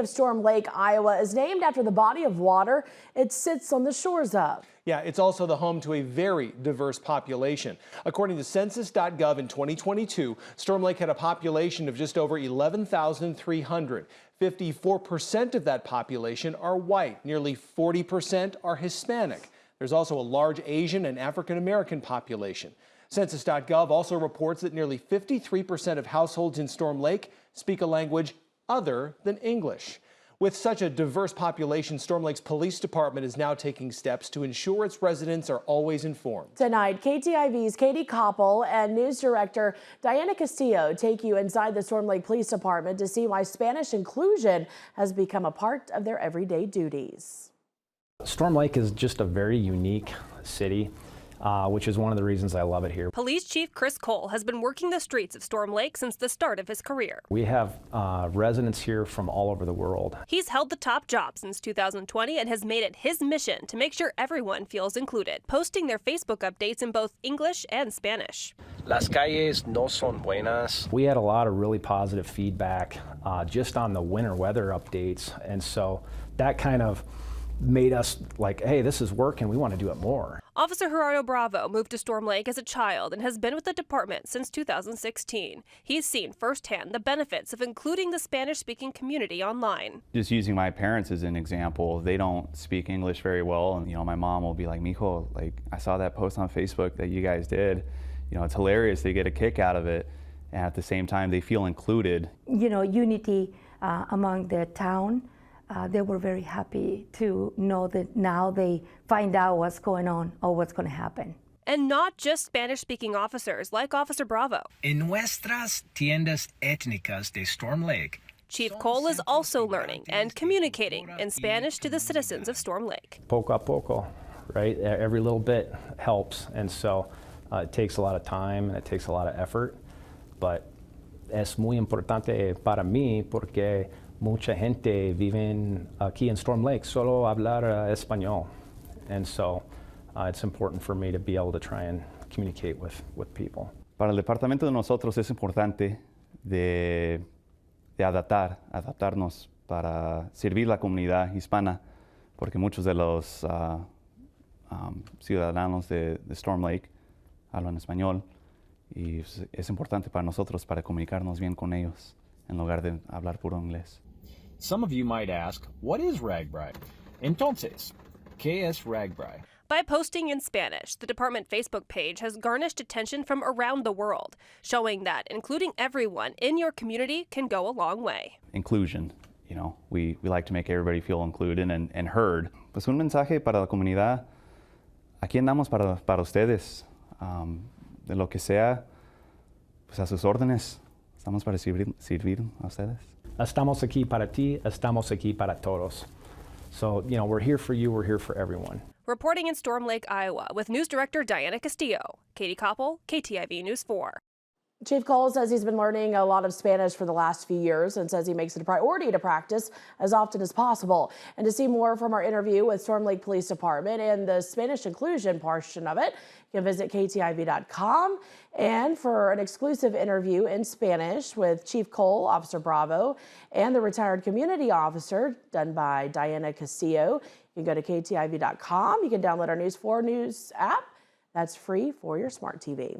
of Storm Lake, Iowa, is named after the body of water it sits on the shores of. Yeah, it's also the home to a very diverse population. According to census.gov in 2022, Storm Lake had a population of just over 11,300. 54% of that population are white. Nearly 40% are Hispanic. There's also a large Asian and African American population. Census.gov also reports that nearly 53% of households in Storm Lake speak a language other than English. With such a diverse population, Storm Lake's police department is now taking steps to ensure its residents are always informed. Tonight, KTIV's Katie Koppel and news director Diana Castillo take you inside the Storm Lake Police Department to see why Spanish inclusion has become a part of their everyday duties. Storm Lake is just a very unique city, which is one of the reasons I love it here. Police Chief Chris Cole has been working the streets of Storm Lake since the start of his career. We have residents here from all over the world. He's held the top job since 2020 and has made it his mission to make sure everyone feels included, posting their Facebook updates in both English and Spanish. Las calles no son buenas. We had a lot of really positive feedback just on the winter weather updates, and so that kind of made us like, hey, this is working, we want to do it more. Officer Gerardo Bravo moved to Storm Lake as a child and has been with the department since 2016. He's seen firsthand the benefits of including the Spanish-speaking community online. Just using my parents as an example, they don't speak English very well, and my mom will be like, "Mijo, like I saw that post on Facebook that you guys did. It's hilarious. They get a kick out of it, and at the same time, they feel included." Unity among the town. They were very happy to know that now they find out what's going on or what's going to happen. And not just Spanish-speaking officers like Officer Bravo. En nuestras tiendas étnicas de Storm Lake, Chief Cole is also learning and communicating in Spanish to the citizens of Storm Lake. Poco a poco, right? Every little bit helps, and so it takes a lot of time and it takes a lot of effort, but es muy importante para mí porque mucha gente vive aquí en Storm Lake solo hablar español, and so it's important for me to be able to try and communicate with people. Para el departamento de nosotros es importante de adaptarnos para servir la comunidad hispana, porque muchos de los ciudadanos de Storm Lake hablan español y es importante para nosotros para comunicarnos bien con ellos en lugar de hablar puro inglés. Some of you might ask, what is RAGBRAI? Entonces, ¿qué es RAGBRAI? By posting in Spanish, the department Facebook page has garnered attention from around the world, showing that including everyone in your community can go a long way. Inclusion, we like to make everybody feel included and heard. Pues un mensaje para la comunidad. Aquí andamos para ustedes. De lo que sea, pues a sus órdenes. Estamos para servir a ustedes. Estamos aquí para ti, estamos aquí para todos. So, we're here for you, we're here for everyone. Reporting in Storm Lake, Iowa, with news director Diana Castillo. Katie Koppel, KTIV News 4. Chief Cole says he's been learning a lot of Spanish for the last few years and says he makes it a priority to practice as often as possible. And to see more from our interview with Storm Lake Police Department and the Spanish inclusion portion of it, you can visit KTIV.com. And for an exclusive interview in Spanish with Chief Cole, Officer Bravo, and the retired community officer done by Diana Castillo, you can go to KTIV.com. You can download our News 4 News app. That's free for your smart TV.